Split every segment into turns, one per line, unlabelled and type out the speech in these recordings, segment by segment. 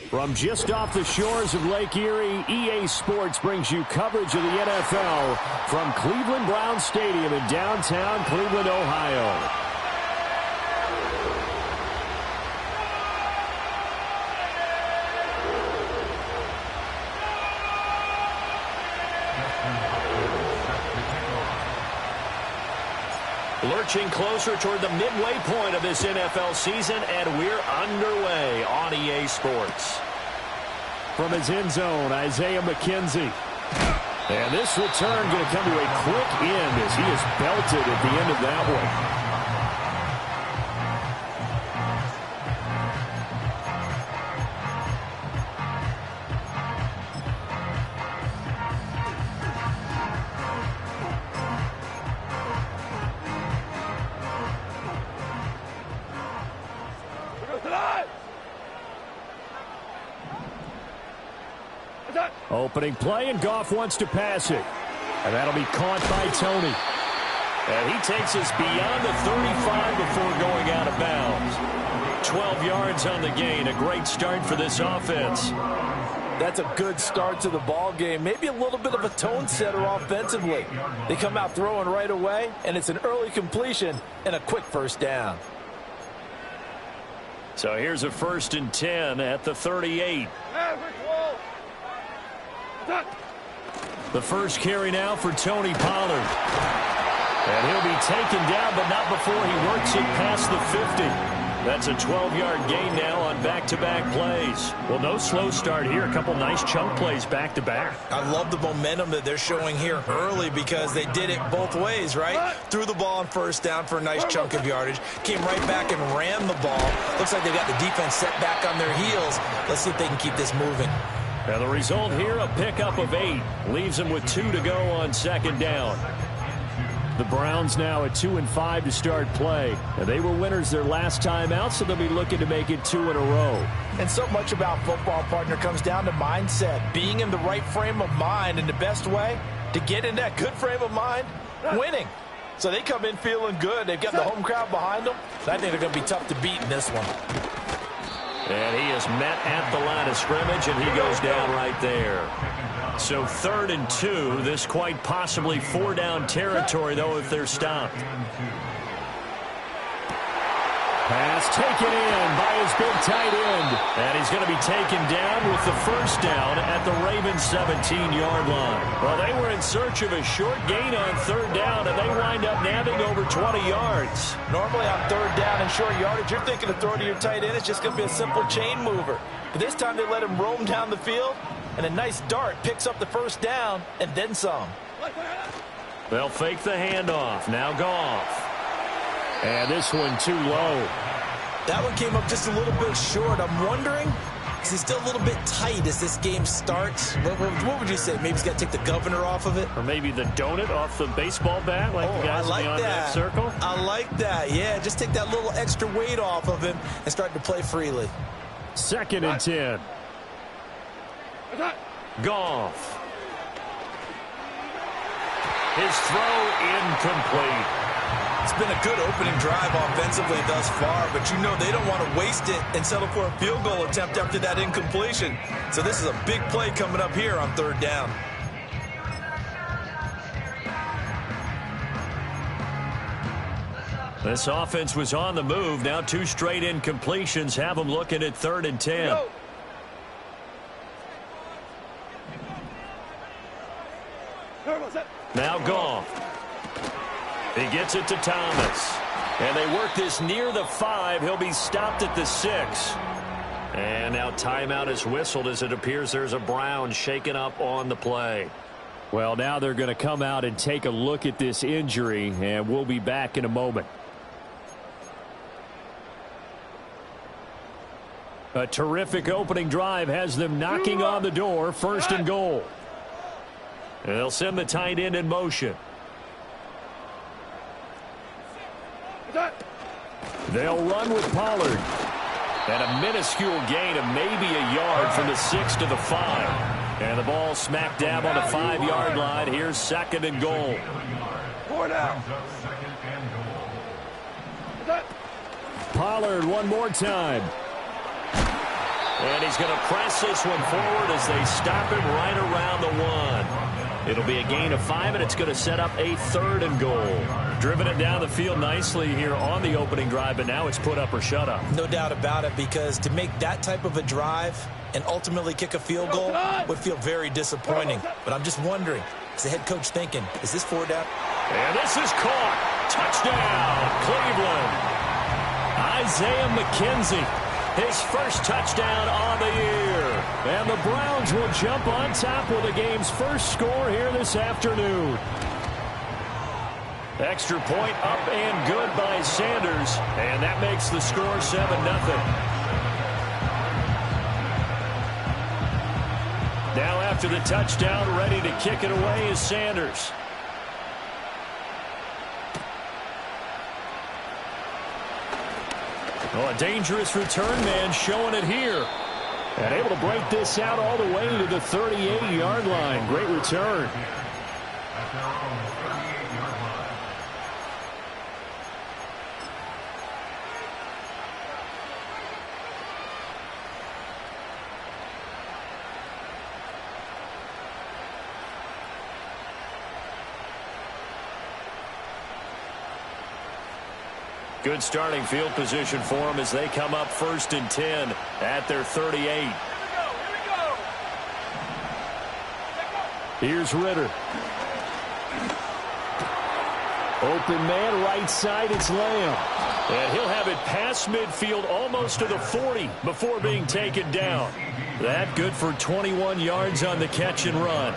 From just off the shores of Lake Erie, EA Sports brings you coverage of the NFL from Cleveland Browns Stadium in downtown Cleveland, Ohio. Lurching closer toward the midway point of this NFL season, and we're underway on EA Sports. From his end zone, Isaiah McKenzie. And this return going to come to a quick end as he is belted at the end of that one. Opening play, and Goff wants to pass it. And that'll be caught by Tony. And he takes us beyond the 35 before going out of bounds. 12 yards on the gain. A great start for this offense.
That's a good start to the ball game. Maybe a little bit of a tone setter offensively. They come out throwing right away, and it's an early completion and a quick first down.
So here's a 1st and 10 at the 38. The first carry now for Tony Pollard. And he'll be taken down, but not before he works it past the 50. That's a 12-yard gain now on back-to-back plays. Well, no slow start here. A couple nice chunk plays back-to-back.
I love the momentum that they're showing here early because they did it both ways, right? Threw the ball on first down for a nice chunk of yardage. Came right back and ran the ball. Looks like they got the defense set back on their heels. Let's see if they can keep this moving.
Now the result here, a pickup of 8. Leaves them with 2 to go on 2nd down. The Browns now at 2-5 to start play. And they were winners their last time out, so they'll be looking to make it 2 in a row.
And so much about football, partner, comes down to mindset. Being in the right frame of mind, and the best way to get in that good frame of mind, winning. So they come in feeling good. They've got the home crowd behind them. So I think they're going to be tough to beat in this one.
And he is met at the line of scrimmage, and he goes down right there. So 3rd and 2. This quite possibly 4-down territory, though, if they're stopped. Pass taken in by his big tight end. And he's going to be taken down with the first down at the Ravens' 17-yard line. Well, they were in search of a short gain on 3rd down, and they wind up nabbing over 20 yards.
Normally on 3rd down and short yardage, you're thinking of throwing to your tight end. It's just going to be a simple chain mover. But this time they let him roam down the field, and a nice dart picks up the first down and then some.
They'll fake the handoff. Now Goff. And this one too low.
That one came up just a little bit short. I'm wondering, is he still a little bit tight as this game starts? What would you say? Maybe he's got to take the governor off of it?
Or maybe the donut off the baseball bat, like the guys beyond that circle?
I like that. Yeah, just take that little extra weight off of him and start to play freely.
2nd and 10. Goff. His throw incomplete.
It's been a good opening drive offensively thus far, but you know they don't want to waste it and settle for a field goal attempt after that incompletion. So this is a big play coming up here on 3rd down.
This offense was on the move. Now 2 straight incompletions have them looking at 3rd and 10. Now Goff. He gets it to Thomas. And they work this near the 5. He'll be stopped at the 6. And now timeout is whistled as it appears there's a Brown shaken up on the play. Well, now they're going to come out and take a look at this injury, and we'll be back in a moment. A terrific opening drive has them knocking on the door. 1st and goal. And they'll send the tight end in motion. They'll run with Pollard. And a minuscule gain of maybe a yard from the 6 to the 5. And the ball smack dab on the 5-yard line. Here's 2nd and goal.
4 down.
Pollard one more time. And he's going to press this one forward as they stop him right around the 1. It'll be a gain of 5, and it's going to set up a 3rd and goal. Driven it down the field nicely here on the opening drive, but now it's put up or shut up.
No doubt about it, because to make that type of a drive and ultimately kick a field goal would feel very disappointing. But I'm just wondering, is the head coach thinking, is this 4 down?
And this is caught. Touchdown, Cleveland. Isaiah McKenzie, his first touchdown on the year. And the Browns will jump on top with the game's first score here this afternoon. Extra point up and good by Sanders. And that makes the score 7-0. Now after the touchdown, ready to kick it away is Sanders. Oh, a dangerous return man showing it here. And able to break this out all the way to the 38-yard line. Great return. Good starting field position for them as they come up 1st and 10 at their 38. Here's Ritter. Open man, right side, it's Lamb. And he'll have it past midfield almost to the 40 before being taken down. That good for 21 yards on the catch and run.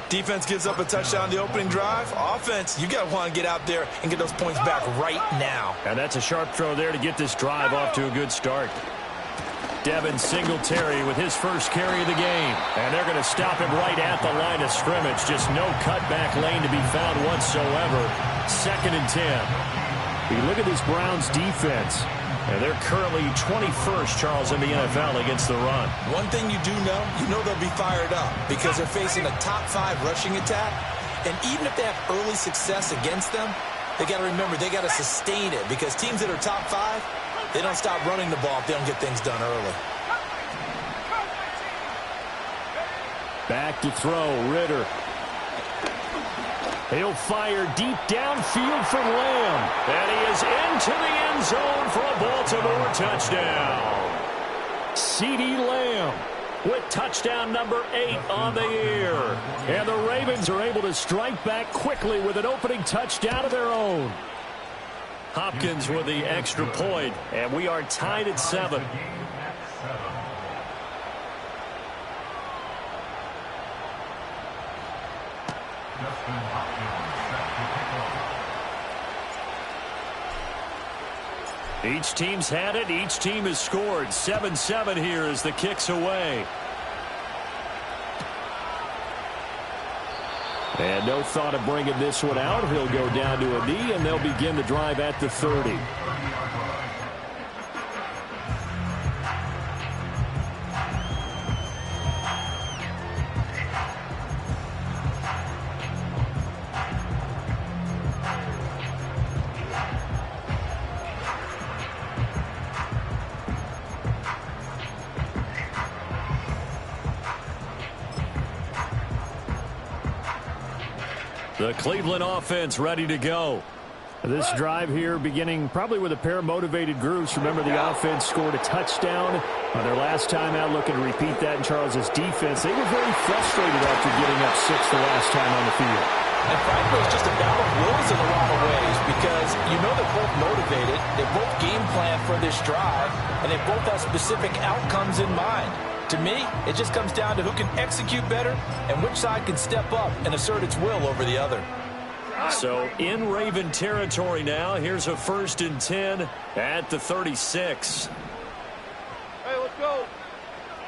Defense gives up a touchdown the opening drive. Offense, you got to want to get out there and get those points back right now.
And that's a sharp throw there to get this drive off to a good start. Devin Singletary with his first carry of the game. And they're going to stop him right at the line of scrimmage. Just no cutback lane to be found whatsoever. 2nd and 10. You look at this Browns defense. And they're currently 21st, Charles, in the NFL against the run.
One thing you know they'll be fired up because they're facing a top 5 rushing attack. And even if they have early success against them, they got to remember they got to sustain it because teams that are top 5, they don't stop running the ball if they don't get things done early.
Back to throw, Ritter. He'll fire deep downfield for Lamb. And he is into the end zone for a Baltimore touchdown. CeeDee Lamb with touchdown number 8 on the year. And the Ravens are able to strike back quickly with an opening touchdown of their own. Hopkins with the extra point, and we are tied at 7. Each team's had it. Each team has scored. 7-7 here as the kick's away. And no thought of bringing this one out. He'll go down to a knee, and they'll begin the drive at the 30. The Cleveland offense ready to go. This drive here beginning probably with a pair of motivated groups. Remember, the offense scored a touchdown on their last time out. Looking to repeat that in Charles's defense. They were very frustrated after getting up 6 the last time on the field.
And frankly, it's just a battle of wills in a lot of ways because you know they're both motivated. They both game plan for this drive, and they both have specific outcomes in mind. To me, it just comes down to who can execute better and which side can step up and assert its will over the other.
So in Raven territory now. Here's a 1st and 10 at the 36.
Hey, let's go.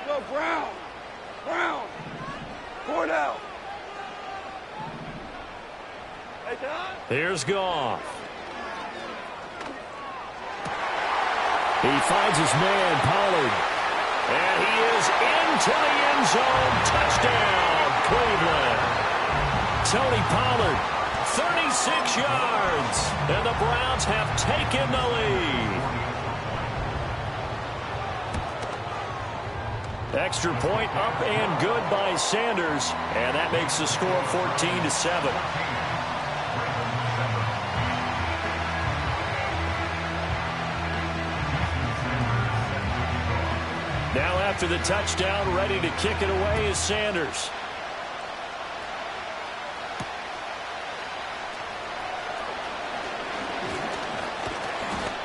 Let's go, Brown. Brown. 4 down. Hey, Don.
Here's Goff. He finds his man, Pollard. And he is into the end zone. Touchdown, Cleveland. Tony Pollard, 36 yards. And the Browns have taken the lead. Extra point up and good by Sanders. And that makes the score 14-7. Now after the touchdown, ready to kick it away is Sanders.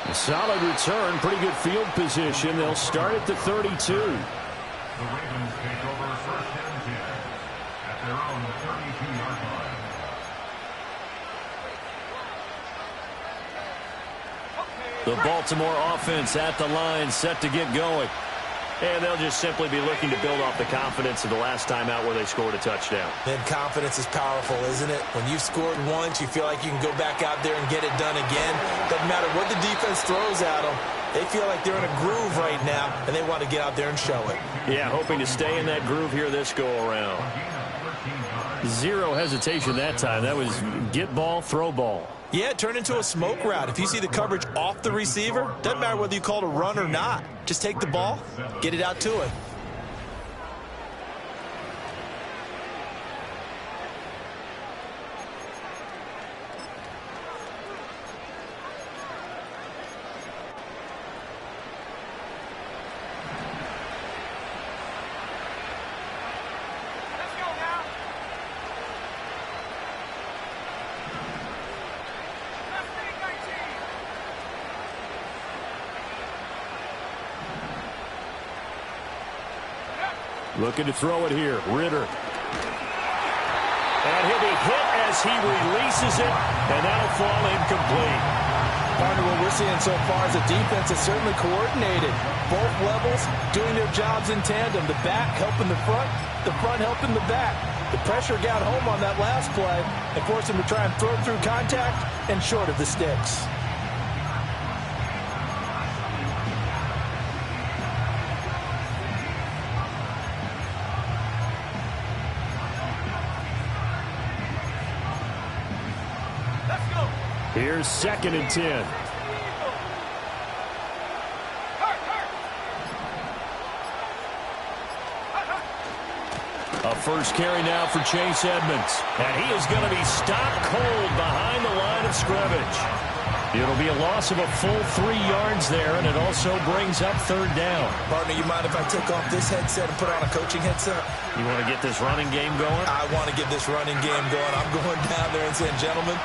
A solid return, pretty good field position. They'll start at the 32.
The Ravens take over first and 10 at their own 32-yard line.
The Baltimore offense at the line, set to get going. And they'll just simply be looking to build off the confidence of the last time out where they scored a touchdown.
And confidence is powerful, isn't it? When you've scored once, you feel like you can go back out there and get it done again. Doesn't matter what the defense throws at them. They feel like they're in a groove right now, and they want to get out there and show it.
Yeah, hoping to stay in that groove here this go-around. Zero hesitation that time. That was get ball, throw ball.
Yeah, it turned into a smoke route. If you see the coverage off the receiver, doesn't matter whether you call it a run or not. Just take the ball, get it out to it.
Looking to throw it here. Ritter. And he'll be hit as he releases it, and that'll fall incomplete.
Partner, what we're seeing so far is the defense is certainly coordinated. Both levels doing their jobs in tandem. The back helping the front helping the back. The pressure got home on that last play and forced him to try and throw through contact and short of the sticks.
Here's 2nd and 10. A first carry now for Chase Edmonds. And he is going to be stopped cold behind the line of scrimmage. It'll be a loss of a full 3 yards there, and it also brings up 3rd down.
Partner, you mind if I take off this headset and put on a coaching headset?
You want to get this running game going?
I want to get this running game going. I'm going down there and saying, gentlemen,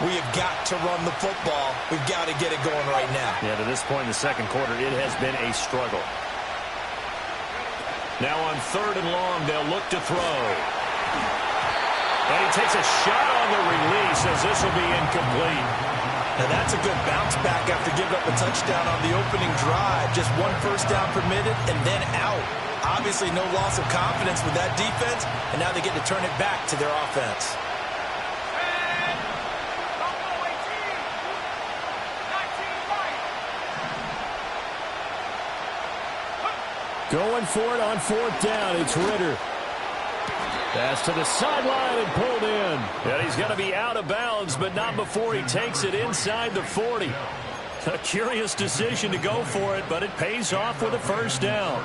we have got to run the football. We've got to get it going right now.
Yeah, to this point in the second quarter, it has been a struggle. Now on 3rd and long, they'll look to throw. And he takes a shot on the release as this will be incomplete.
Now that's a good bounce back after giving up a touchdown on the opening drive. Just 1 first down permitted and then out. Obviously no loss of confidence with that defense, and now they get to turn it back to their offense.
Going for it on 4th down. It's Ritter. Pass to the sideline and pulled in. And he's going to be out of bounds, but not before he takes it inside the 40. A curious decision to go for it, but it pays off with a first down.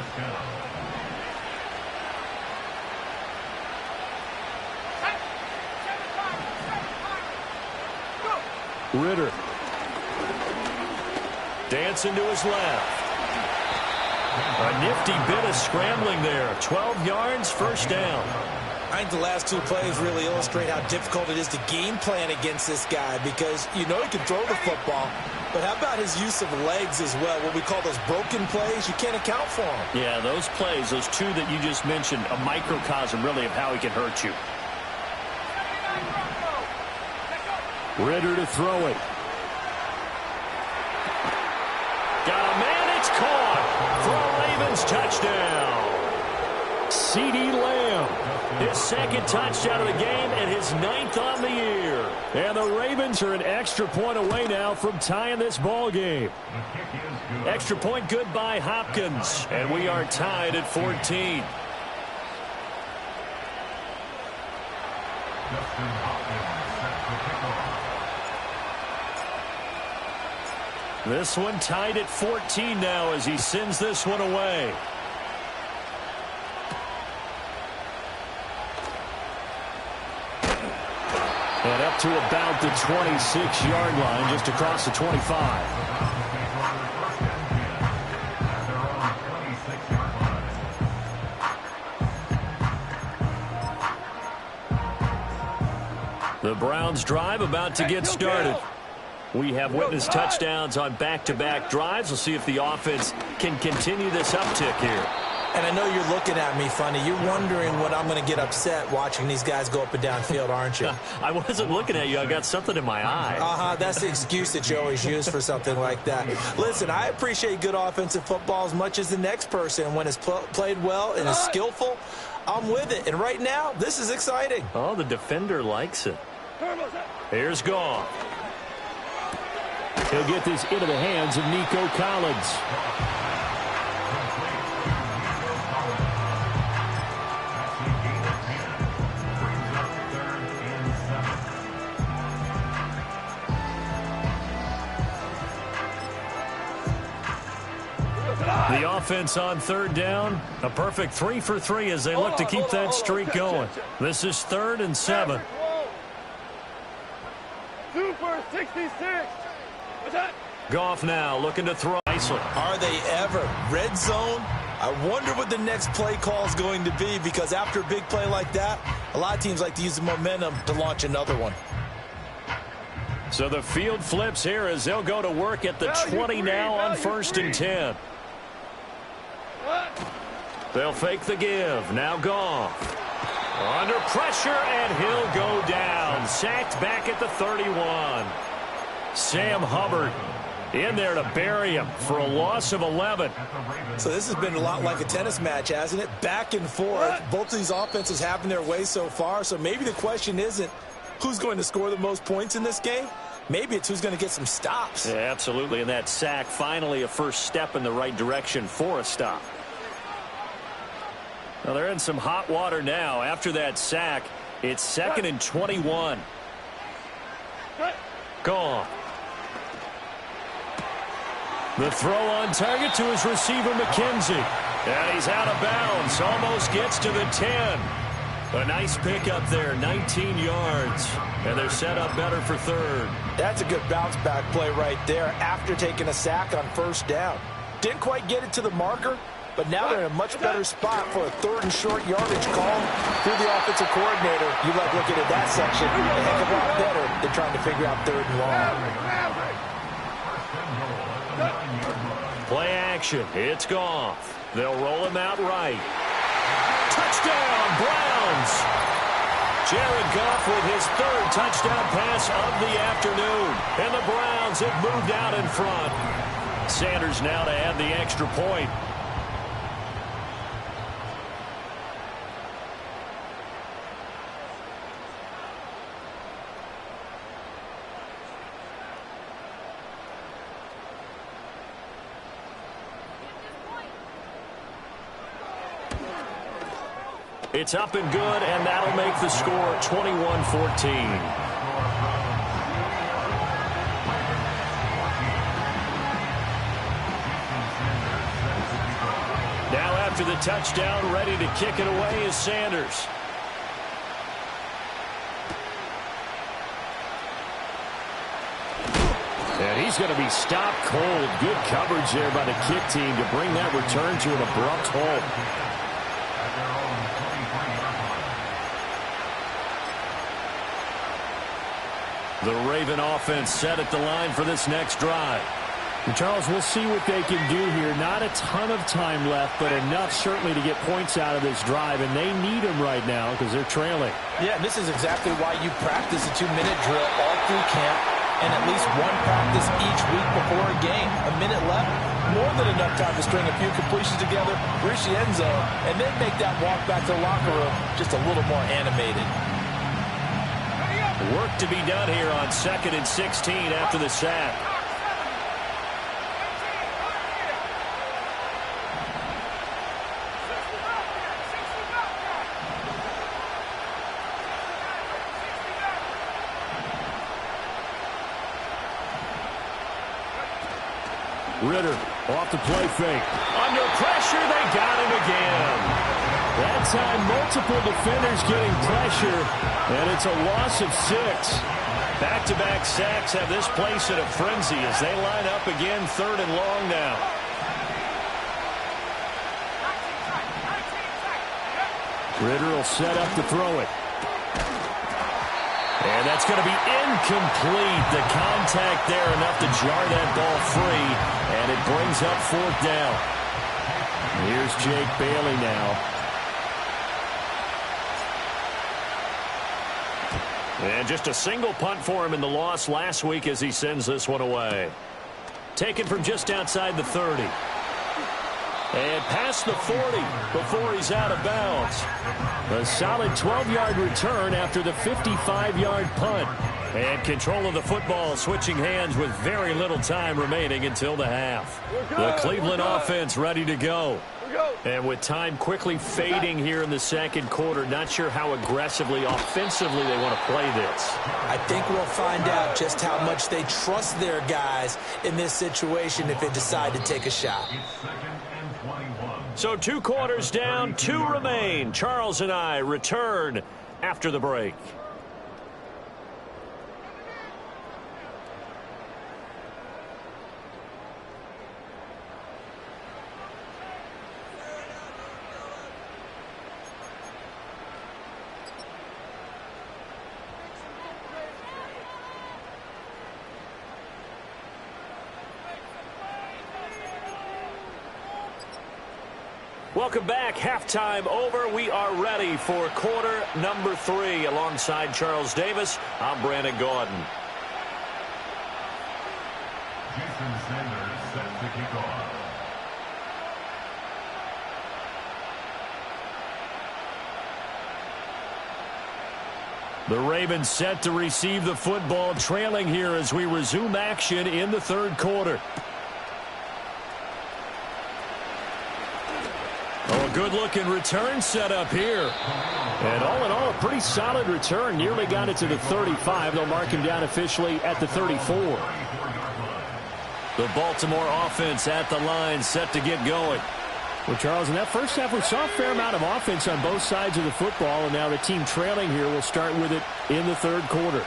Ritter. Dancing to his left. A nifty bit of scrambling there. 12 yards, first down.
I think the last 2 plays really illustrate how difficult it is to game plan against this guy because you know he can throw the football, but how about his use of legs as well? What we call those broken plays, you can't account for them.
Yeah, those plays, those 2 that you just mentioned, a microcosm really of how he can hurt you. Ritter to throw it. Got a man, it's caught for a Ravens touchdown. CeeDee Lamb, his 2nd touchdown of the game and his 9th on the year. And the Ravens Browns are an extra point away now from tying this ball game. Extra point good by Hopkins, and we are tied at 14. This one tied at 14 now as he sends this one away. And up to about the 26-yard line, just across the 25. The Browns drive about to get started. We have witnessed touchdowns on back-to-back drives. We'll see if the offense can continue this uptick here.
And I know you're looking at me funny. You're wondering when I'm going to get upset watching these guys go up and down field, aren't you?
I wasn't looking at you. I got something in my eye.
That's the excuse that you always use for something like that. Listen, I appreciate good offensive football as much as the next person. When it's played well and is skillful, I'm with it. And right now, this is exciting.
Oh, the defender likes it. Here's Goff. He'll get this into the hands of Nico Collins. The offense on third down, a perfect 3 for 3 as they look to keep that streak going. This is 3rd and 7.
2 for 66.
Goff now looking to throw.
Are they ever? Red zone? I wonder what the next play call is going to be, because after a big play like that, a lot of teams like to use the momentum to launch another one.
So the field flips here as they'll go to work at the 20 now on 1st and 10. They'll fake the give. Now Goff. Under pressure, and he'll go down. Sacked back at the 31. Sam Hubbard in there to bury him for a loss of 11.
So this has been a lot like a tennis match, hasn't it? Back and forth. Both of these offenses having their way so far. So maybe the question isn't who's going to score the most points in this game. Maybe it's who's going to get some stops.
Yeah, absolutely. And that sack, finally a first step in the right direction for a stop. Well, they're in some hot water now. After that sack, it's 2nd and 21. Goff. The throw on target to his receiver, McKenzie. And he's out of bounds. Almost gets to the 10. A nice pickup there, 19 yards. And they're set up better for 3rd.
That's a good bounce-back play right there after taking a sack on 1st down. Didn't quite get it to the marker, but now they're in a much better spot for a 3rd and short yardage call through the offensive coordinator. You like looking at that section a heck of a lot better than trying to figure out 3rd and long.
Play action. It's Goff. They'll roll him out right. Touchdown, Browns! Jared Goff with his 3rd touchdown pass of the afternoon. And the Browns have moved out in front. Sanders now to add the extra point. It's up and good, and that'll make the score 21-14. Now after the touchdown, ready to kick it away is Sanders. And he's going to be stopped cold. Good coverage there by the kick team to bring that return to an abrupt halt. The Raven offense set at the line for this next drive.
And Charles, we'll see what they can do here. Not a ton of time left, but enough certainly to get points out of this drive, and they need them right now because they're trailing.
Yeah, and this is exactly why you practice a 2-minute drill all through camp and at least one practice each week before a game. A minute left, more than enough time to string a few completions together, reach the end zone, and then make that walk back to the locker room just a little more animated.
Work to be done here on 2nd and 16 after the sack.
Ritter off the play fake.
Under pressure, they got him again.
That time, multiple defenders getting pressure, and it's a loss of 6.
Back-to-back sacks have this place in a frenzy as they line up again 3rd and long now.
Ritter will set up to throw it.
And that's going to be incomplete. The contact there enough to jar that ball free, and it brings up 4th down.
Here's Jake Bailey now.
And just a single punt for him in the loss last week as he sends this one away. Taken from just outside the 30. And past the 40 before he's out of bounds.
A solid 12-yard return after the 55-yard punt.
And control of the football switching hands with very little time remaining until the half. The Cleveland offense ready to go. And with time quickly fading here in the 2nd quarter, not sure how aggressively, offensively they want to play this.
I think we'll find out just how much they trust their guys in this situation if they decide to take a shot.
So 2 quarters down, 2 remain. Charles and I return after the break. Welcome back. Halftime over. We are ready for quarter number 3. Alongside Charles Davis, I'm Brandon Gaudin.
Jason Sanders set to kick off.
The Ravens set to receive the football, trailing here as we resume action in the 3rd quarter. Good-looking return set up here.
And all in all, a pretty solid return. Nearly got it to the 35. They'll mark him down officially at the 34.
The Baltimore offense at the line, set to get going.
Well, Charles, in that first half, we saw a fair amount of offense on both sides of the football, and now the team trailing here will start with it in the 3rd quarter.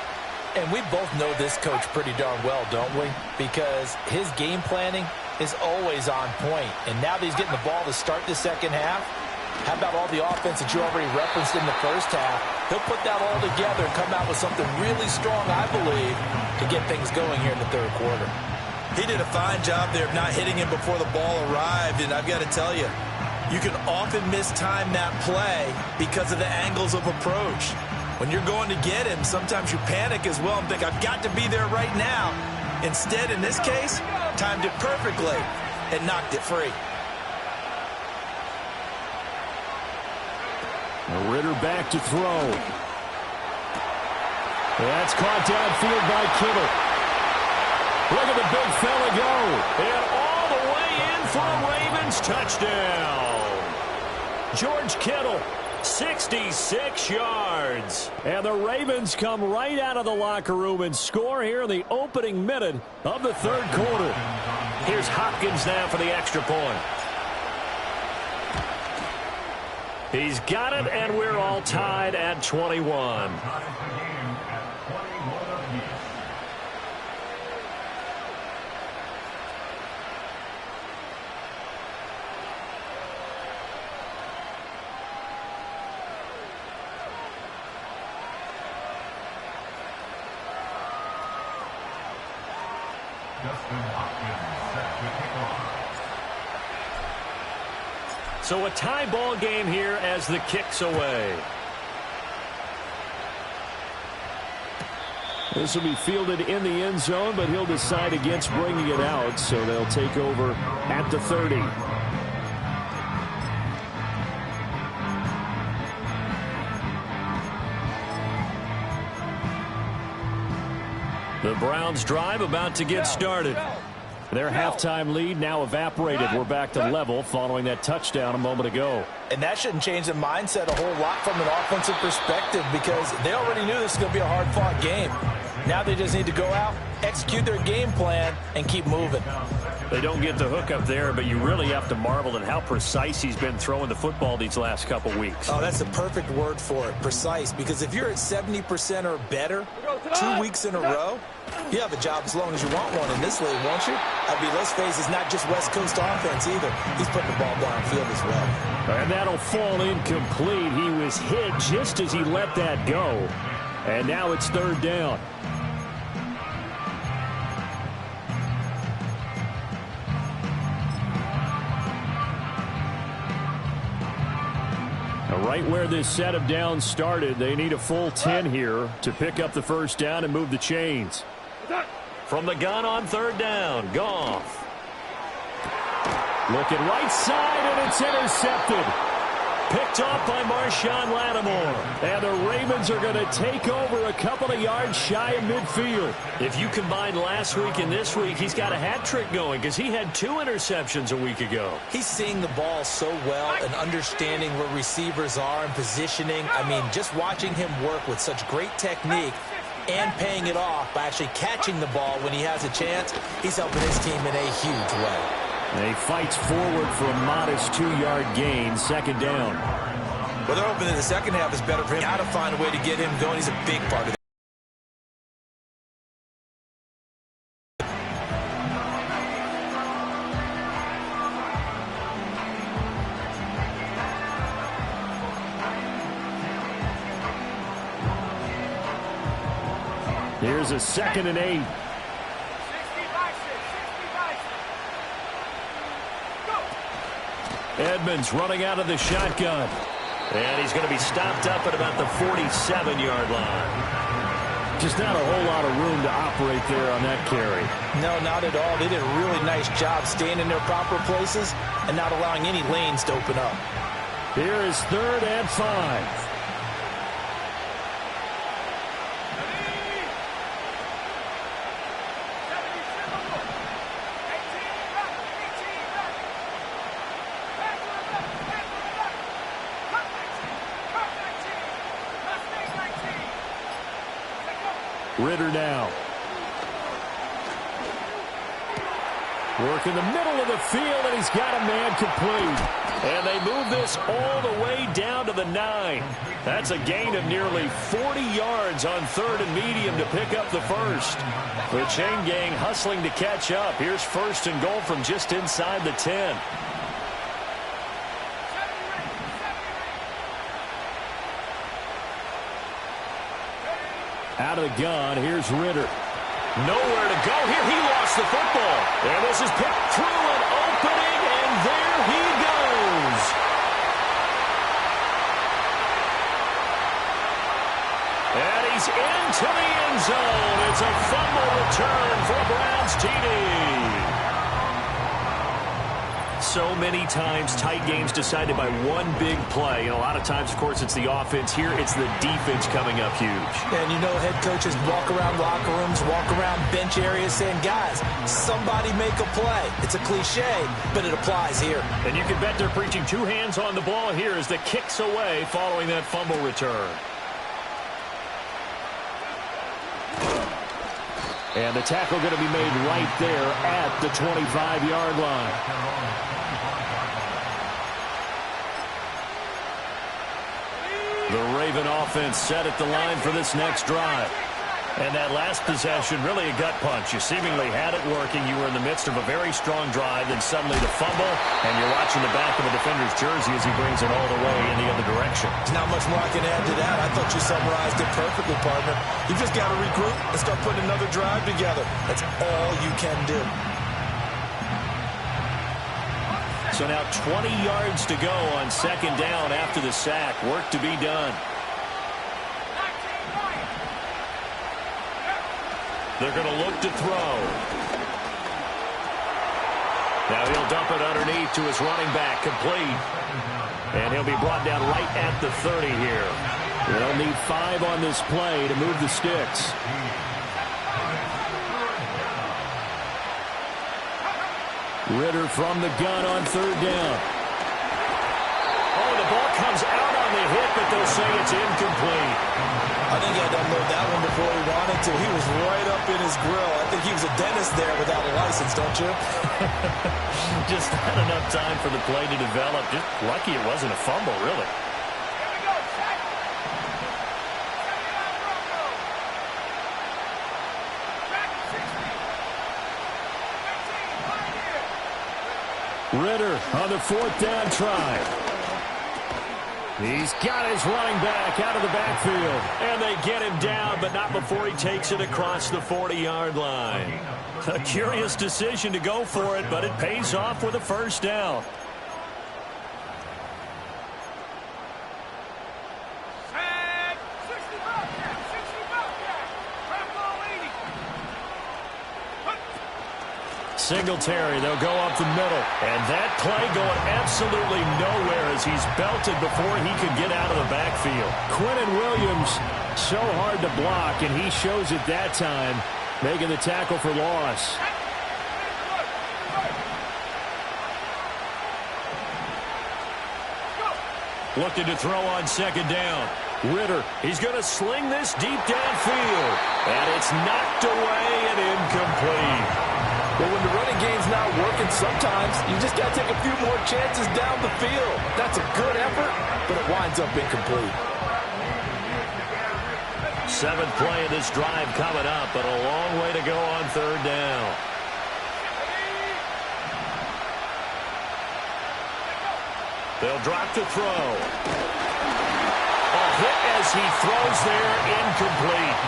And we both know this coach pretty darn well, don't we? Because his game planning is always on point. And now that he's getting the ball to start the 2nd half, how about all the offense that you already referenced in the first half? He'll put that all together and come out with something really strong, I believe, to get things going here in the 3rd quarter.
He did a fine job there of not hitting him before the ball arrived, and I've got to tell you, you can often mistime that play because of the angles of approach. When you're going to get him, sometimes you panic as well and think, I've got to be there right now. Instead, in this case, timed it perfectly and knocked it free.
Ritter back to throw. That's caught downfield by Kittle. Look at the big fella go.
And all the way in for a Ravens touchdown. George Kittle, 66 yards.
And the Ravens come right out of the locker room and score here in the opening minute of the 3rd quarter.
Here's Hopkins now for the extra point. He's got it, and we're all tied at 21. So a tie ball game here as the kick's away.
This will be fielded in the end zone, but he'll decide against bringing it out, so they'll take over at the 30.
The Browns drive about to get started.
Their halftime lead now evaporated. We're back to level following that touchdown a moment ago.
And that shouldn't change the mindset a whole lot from an offensive perspective because they already knew this was going to be a hard-fought game. Now they just need to go out, execute their game plan, and keep moving.
They don't get the hook up there, but you really have to marvel at how precise he's been throwing the football these last couple weeks.
Oh, that's the perfect word for it, precise, because if you're at 70% or better 2 weeks in a row, you have a job as long as you want one in this league, won't you? I mean, let's face it, it's not just West Coast offense either. He's putting the ball downfield as well.
And that'll fall incomplete. He was hit just as he let that go. And now it's third down. Right where this set of downs started, they need a full 10 here to pick up the first down and move the chains.
From the gun on third down, Goff.
Looking right side, and it's intercepted. Picked off by Marshawn Lattimore. And the Ravens are going to take over a couple of yards shy of midfield.
If you combine last week and this week, he's got a hat trick going because he had 2 interceptions a week ago.
He's seeing the ball so well and understanding where receivers are and positioning. I mean, just watching him work with such great technique and paying it off by actually catching the ball when he has a chance, he's helping his team in a huge way.
And he fights forward for a modest 2-yard gain, second down.
Well, they're hoping that the second half is better for him. Got to find a way to get him going. He's a big part of that.
Here's a 2nd and 8.
Edmonds running out of the shotgun. And he's going to be stopped up at about the 47-yard line.
Just not a whole lot of room to operate there on that carry.
No, not at all. They did a really nice job staying in their proper places and not allowing any lanes to open up.
Here is 3rd and 5. Ritter now. Work in the middle of the field, and he's got a man complete.
And they move this all the way down to the 9. That's a gain of nearly 40 yards on 3rd and medium to pick up the first. The chain gang hustling to catch up. Here's 1st and goal from just inside the 10.
Out of the gun, here's Ritter.
Nowhere to go here. He lost the football. And this is picked through an opening, and there he goes. And he's into the end zone. It's a fumble return for a Browns TD. So many times tight games decided by one big play. And a lot of times, of course, it's the offense. Here, it's the defense coming up huge.
And you know head coaches walk around locker rooms, walk around bench areas saying, guys, somebody make a play. It's a cliche, but it applies here.
And you can bet they're preaching 2 hands on the ball here as the kick's away following that fumble return.
And the tackle going to be made right there at the 25-yard line.
The Raven offense set at the line for this next drive. And that last possession, really a gut punch. You seemingly had it working. You were in the midst of a very strong drive, then suddenly the fumble, and you're watching the back of a defender's jersey as he brings it all the way in the other direction.
There's not much more I can add to that. I thought you summarized it perfectly, partner. You just got to regroup and start putting another drive together. That's all you can do.
So now 20 yards to go on 2nd down after the sack. Work to be done. They're going to look to throw. Now he'll dump it underneath to his running back, complete. And he'll be brought down right at the 30 here.
They'll need 5 on this play to move the sticks. Ritter from the gun on third down.
Oh, the ball comes out on the hit, but they'll say it's incomplete.
I think he had to unload that one before he wanted to. He was right up in his grill. I think he was a dentist there without a license, don't you?
Just not enough time for the play to develop. Just lucky it wasn't a fumble, really.
Ritter on the fourth down try. He's got his running back out of the backfield.
And they get him down, but not before he takes it across the 40-yard line. A curious decision to go for it, but it pays off with a first down. Singletary, they'll go up the middle. And that play going absolutely nowhere as he's belted before he could get out of the backfield.
Quinnen Williams, so hard to block, and he shows it that time, making the tackle for loss.
Looking to throw on second down. Ritter, he's going to sling this deep downfield. And it's knocked away and incomplete.
Well, when the running game's not working, sometimes you just got to take a few more chances down the field. That's a good effort, but it winds up incomplete.
Seventh play of this drive coming up, but a long way to go on third down. They'll drop to throw. A hit as he throws there, incomplete.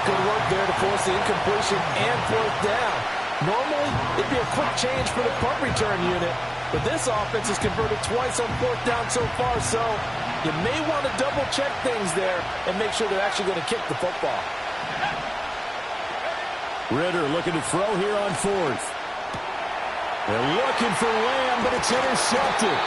Good work there to force the incompletion and fourth down. Normally, it'd be a quick change for the punt return unit, but this offense has converted twice on fourth down so far, so you may want to double-check things there and make sure they're actually going to kick the football.
Ritter looking to throw here on fourth. They're looking for Lamb, but it's intercepted.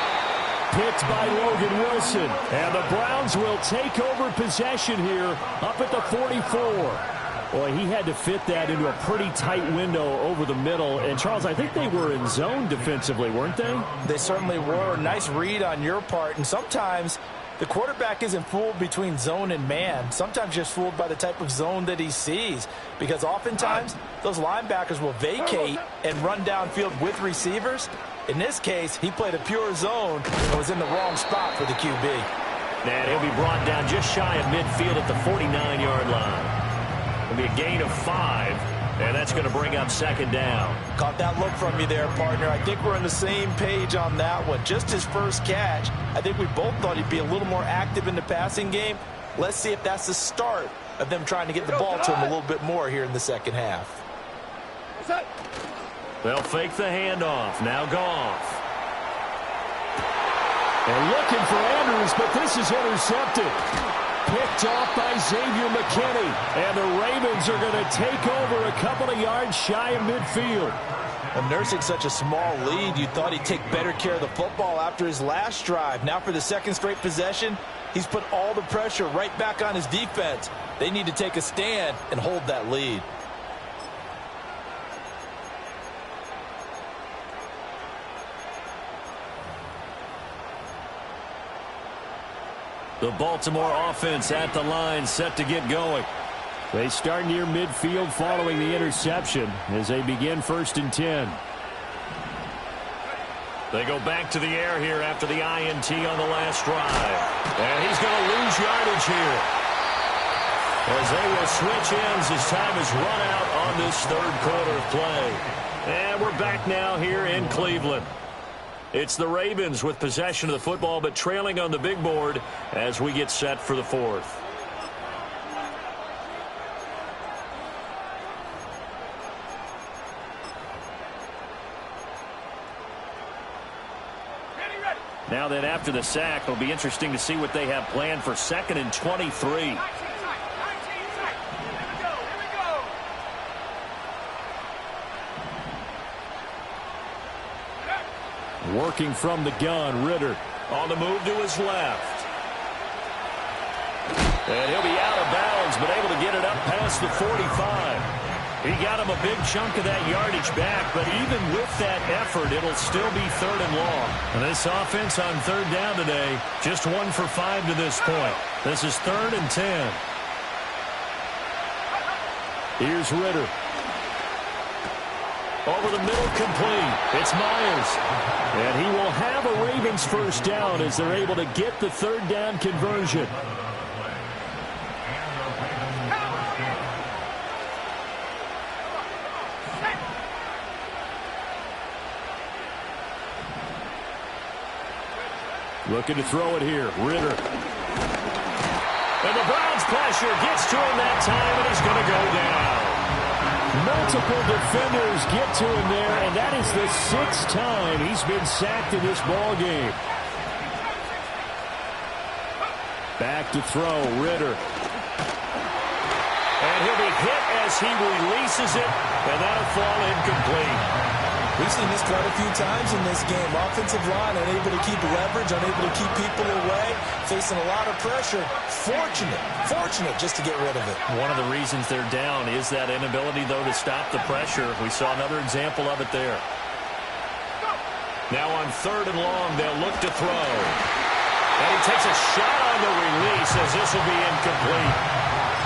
Picked by Logan Wilson. And the Browns will take over possession here up at the 44. Boy, he had to fit that into a pretty tight window over the middle. And, Charles, I think they were in zone defensively, weren't they?
They certainly were. Nice read on your part. And sometimes the quarterback isn't fooled between zone and man. Sometimes just fooled by the type of zone that he sees. Because oftentimes, those linebackers will vacate and run downfield with receivers. In this case, he played a pure zone and was in the wrong spot for the QB.
And he'll be brought down just shy of midfield at the 49-yard line. It'll be a gain of 5, and that's going to bring up second down.
Caught that look from you there, partner. I think we're on the same page on that one. Just his first catch. I think we both thought he'd be a little more active in the passing game. Let's see if that's the start of them trying to get the ball to him a little bit more here in the second half.
They'll fake the handoff. Now Goff.
They're looking for Andrews, but this is intercepted. Picked off by Xavier McKinney. And the Ravens are going to take over a couple of yards shy of midfield.
Well, nursing such a small lead, you thought he'd take better care of the football after his last drive. Now for the second straight possession, he's put all the pressure right back on his defense. They need to take a stand and hold that lead.
The Baltimore offense at the line, set to get going.
They start near midfield following the interception as they begin 1st and 10.
They go back to the air here after the INT on the last drive. And he's going to lose yardage here, as they will switch ends as time is run out on this third quarter of play. And we're back now here in Cleveland. It's the Ravens with possession of the football, but trailing on the big board as we get set for the fourth. Now then, after the sack, it'll be interesting to see what they have planned for 2nd and 23.
Working from the gun, Ritter.
On the move to his left. And he'll be out of bounds, but able to get it up past the 45. He got him a big chunk of that yardage back, but even with that effort, it'll still be 3rd and long. And this offense on 3rd down today, just 1 for 5 to this point. This is 3rd and 10.
Here's Ritter.
Over the middle, complete. It's Myers.
And he will have a Ravens first down as they're able to get the 3rd down conversion. Looking to throw it here. Ritter.
And the Browns pressure gets to him that time, and he's going to go down.
Multiple defenders get to him there, and that is the 6th time he's been sacked in this ball game. Back to throw, Ritter.
And he'll be hit as he releases it, and that'll fall incomplete.
We've seen this quite a few times in this game. Offensive line unable to keep leverage, unable to keep people away, facing a lot of pressure. Fortunate just to get rid of it.
One of the reasons they're down is that inability, though, to stop the pressure. We saw another example of it there. Now on 3rd and long, they'll look to throw. And he takes a shot on the release as this will be incomplete.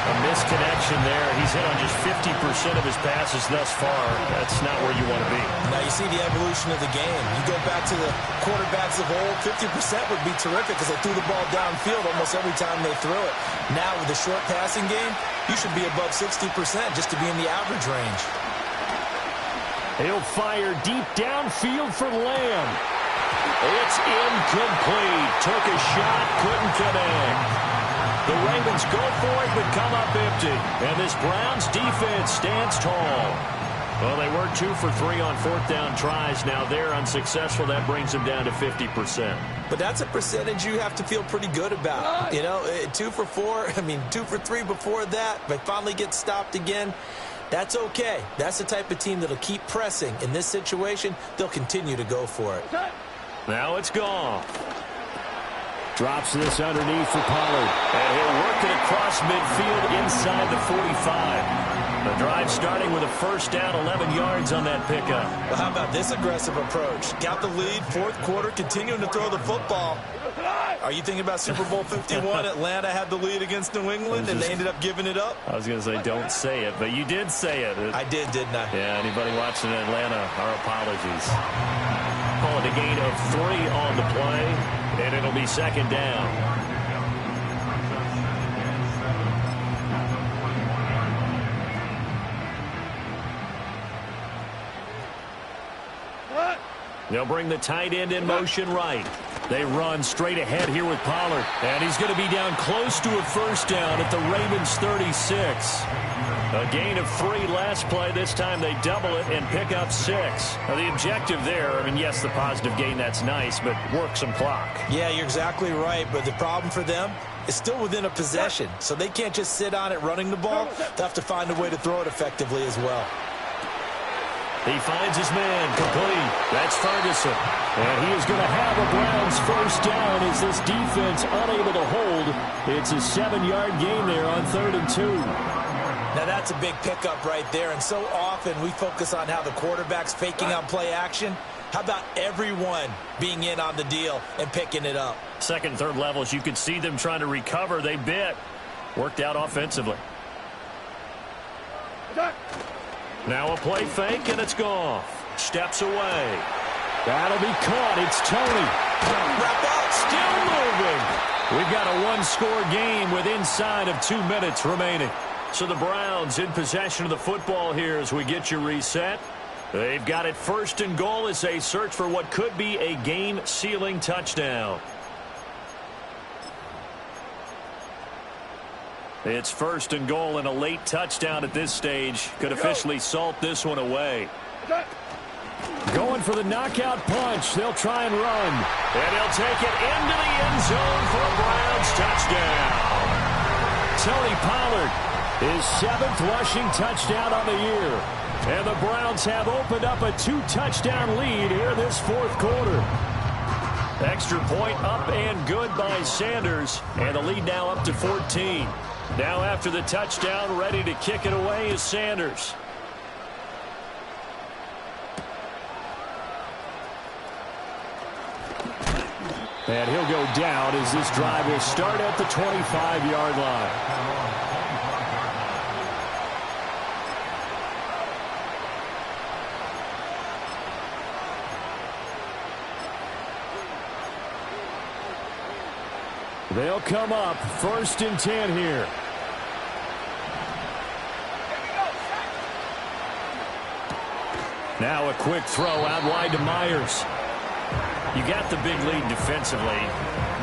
A misconnection there. He's hit on just 50% of his passes thus far. That's not where you want to be.
Now you see the evolution of the game. You go back to the quarterbacks of old, 50% would be terrific because they threw the ball downfield almost every time they threw it. Now with the short passing game, you should be above 60% just to be in the average range.
He'll fire deep downfield for Lamb.
It's incomplete. Took a shot, couldn't connect. The Ravens go for it, but come up empty. And this Browns defense stands tall. Well, they were 2 for 3 on 4th down tries. Now they're unsuccessful. That brings them down to 50%.
But that's a percentage you have to feel pretty good about. You know, 2 for 4, 2 for 3 before that. But finally get stopped again. That's okay. That's the type of team that'll keep pressing. In this situation, they'll continue to go for it.
Now it's gone.
Drops this underneath for Pollard.
And he'll work it across midfield inside the 45. The drive starting with a first down, 11 yards on that pickup.
Well, how about this aggressive approach? Got the lead, 4th quarter, continuing to throw the football. Are you thinking about Super Bowl 51? Atlanta had the lead against New England, and they ended up giving it up?
I was going to say, don't say it, but you did say it.
I did, didn't I?
Yeah, anybody watching Atlanta, our apologies. Call it a gain of 3 on the play, and it'll be 2nd down. They'll bring the tight end in motion right. They run straight ahead here with Pollard. And he's going to be down close to a first down at the Ravens 36. A gain of 3 last play. This time they double it and pick up 6. Now the objective there, yes, the positive gain, that's nice, but work some clock.
Yeah, you're exactly right. But the problem for them is still within a possession. So they can't just sit on it running the ball. They'll have to find a way to throw it effectively as well.
He finds his man, complete. That's Ferguson.
And he is going to have a Browns first down as this defense unable to hold. It's a 7-yard gain there on 3rd and 2.
Now that's a big pickup right there. And so often we focus on how the quarterback's faking on play action. How about everyone being in on the deal and picking it up?
2nd, 3rd levels, you could see them trying to recover. They bit. Worked out offensively. Now a play fake, and it's gone. Steps away.
That'll be caught. It's Tony.
Wrap up.
Still moving. We've got a 1-score game with inside of 2 minutes remaining. So the Browns in possession of the football here as we get you reset. They've got it 1st and goal as they search for what could be a game-sealing touchdown. It's 1st and goal, and a late touchdown at this stage could officially salt this one away.
Going for the knockout punch. They'll try and run.
And he'll take it into the end zone for a Browns touchdown.
Tony Pollard, his 7th rushing touchdown on the year. And the Browns have opened up a 2-touchdown lead here this 4th quarter.
Extra point up and good by Sanders. And the lead now up to 14. Now after the touchdown, ready to kick it away is Sanders.
And he'll go down as this drive will start at the 25-yard line. They'll come up 1st and 10 here. Now a quick throw out wide to Myers. You got the big lead defensively.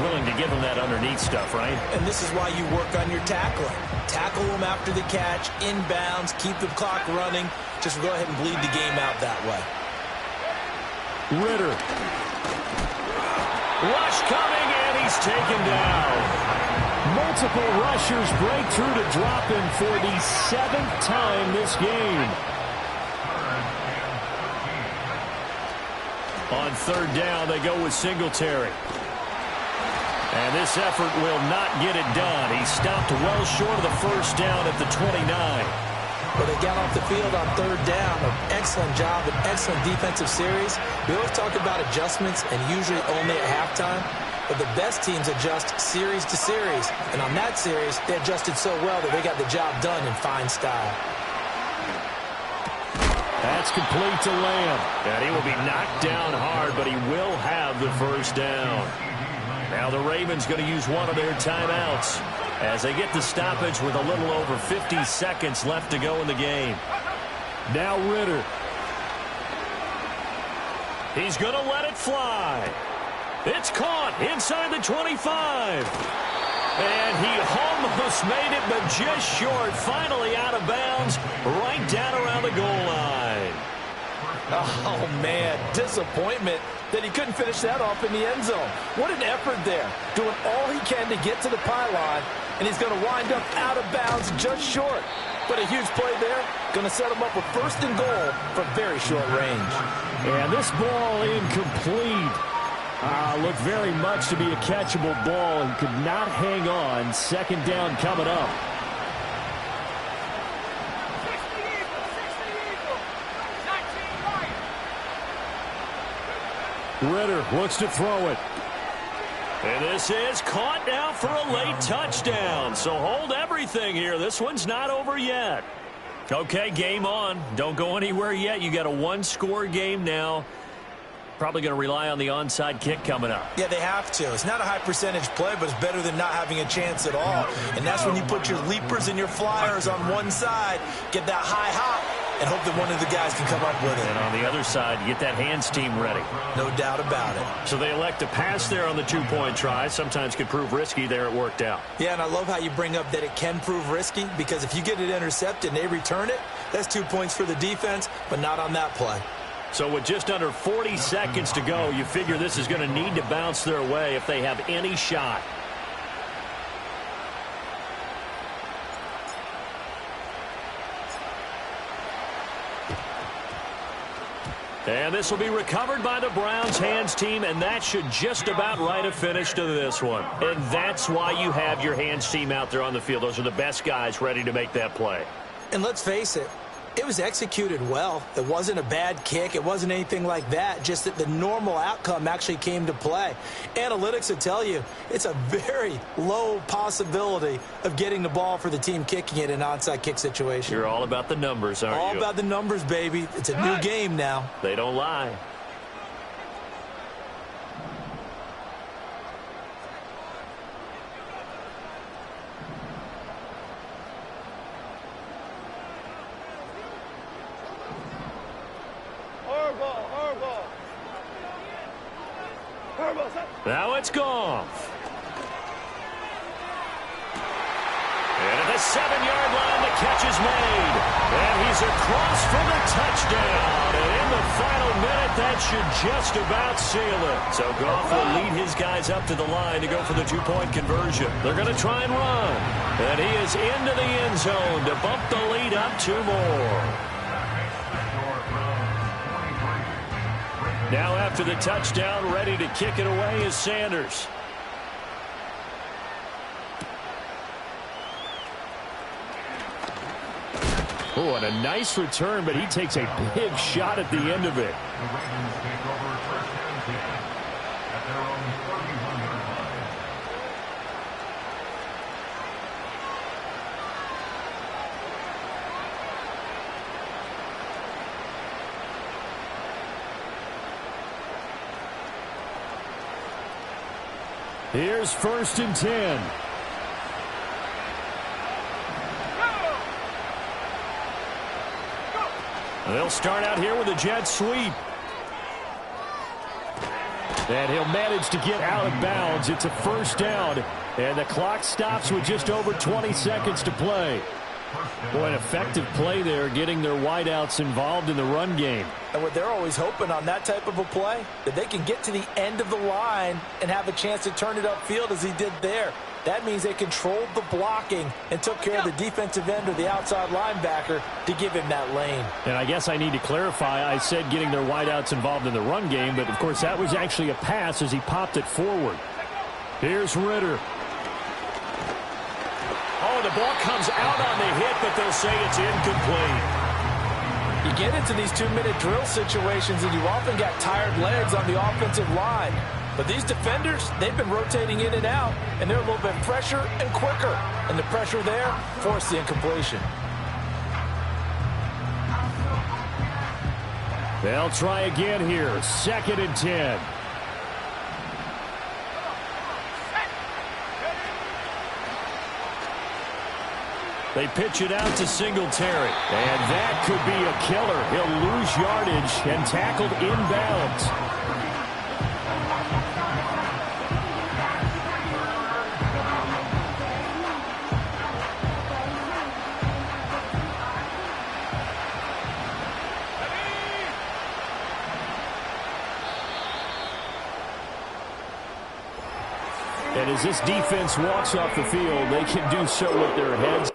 Willing to give him that underneath stuff, right?
And this is why you work on your tackling. Tackle them after the catch, inbounds, keep the clock running. Just go ahead and bleed the game out that way.
Ritter.
Rush coming, and he's taken down.
Multiple rushers break through to drop him for the 7th time this game.
On 3rd down, they go with Singletary. And this effort will not get it done. He stopped well short of the 1st down at the 29.
But they got off the field on 3rd down. An excellent job, an excellent defensive series. We always talk about adjustments, and usually only at halftime. But the best teams adjust series to series. And on that series, they adjusted so well that they got the job done in fine style.
That's complete to Lamb.
And he will be knocked down hard, but he will have the 1st down. Now the Ravens going to use one of their timeouts as they get the stoppage with a little over 50 seconds left to go in the game.
Now Ritter.
He's going to let it fly. It's caught inside the 25. And he almost made it, but just short. Finally out of bounds, right down around the goal line.
Oh, man, disappointment that he couldn't finish that off in the end zone. What an effort there, doing all he can to get to the pylon, and he's going to wind up out of bounds just short. But a huge play there, going to set him up with 1st and goal from very short range.
And this ball incomplete. Looked very much to be a catchable ball and could not hang on. 2nd down coming up. Ritter looks to throw it.
And this is caught now for a late touchdown. So hold everything here. This one's not over yet. Okay, game on. Don't go anywhere yet. You got a 1-score game now. Probably going to rely on the onside kick coming up.
Yeah, they have to. It's not a high percentage play, but it's better than not having a chance at all. And that's when you put your leapers and your flyers on one side, get that high hop, and hope that one of the guys can come up with it.
And on the other side, you get that hands team ready.
No doubt about it.
So they elect to pass there on the 2-point try. Sometimes could prove risky. There it worked out.
Yeah, and I love how you bring up that it can prove risky, because if you get it intercepted and they return it, that's 2 points for the defense, but not on that play.
So with just under 40 seconds to go, you figure this is going to need to bounce their way if they have any shot. And this will be recovered by the Browns hands team, and that should just about write a finish to this one. And that's why you have your hands team out there on the field. Those are the best guys ready to make that play.
And let's face it, it was executed well. It wasn't a bad kick. It wasn't anything like that. Just that the normal outcome actually came to play. Analytics will tell you it's a very low possibility of getting the ball for the team kicking it in an onside kick situation.
You're all about the numbers, aren't you?
All about the numbers, baby. It's a new game now.
They don't lie. Now it's Goff. And at the 7-yard line, the catch is made. And he's across for the touchdown. And in the final minute, that should just about seal it. So Goff will lead his guys up to the line to go for the 2-point conversion. They're going to try and run. And he is into the end zone to bump the lead up 2 more. Now after the touchdown, ready to kick it away is Sanders.
Oh, and a nice return, but he takes a big shot at the end of it.
The Ravens take over 1st and 10 at their own 31-yard
Here's 1st and 10. They'll start out here with a jet sweep. And he'll manage to get out of bounds. It's a 1st down. And the clock stops with just over 20 seconds to play. Boy, an effective play there, getting their wideouts involved in the run game.
And what they're always hoping on that type of a play, that they can get to the end of the line and have a chance to turn it upfield as he did there. That means they controlled the blocking and took care of the defensive end or the outside linebacker to give him that lane.
And I guess I need to clarify, I said getting their wideouts involved in the run game, but of course that was actually a pass as he popped it forward. Here's Ritter.
Oh, the ball comes out on the hit, but they'll say it's incomplete.
You get into these 2-minute drill situations and you often got tired legs on the offensive line. But these defenders, they've been rotating in and out, and they're a little bit fresher and quicker. And the pressure there forced the incompletion.
They'll try again here. 2nd and 10. They pitch it out to Singletary. And that could be a killer. He'll lose yardage and tackled inbounds. And as this defense walks off the field, they can do so with their heads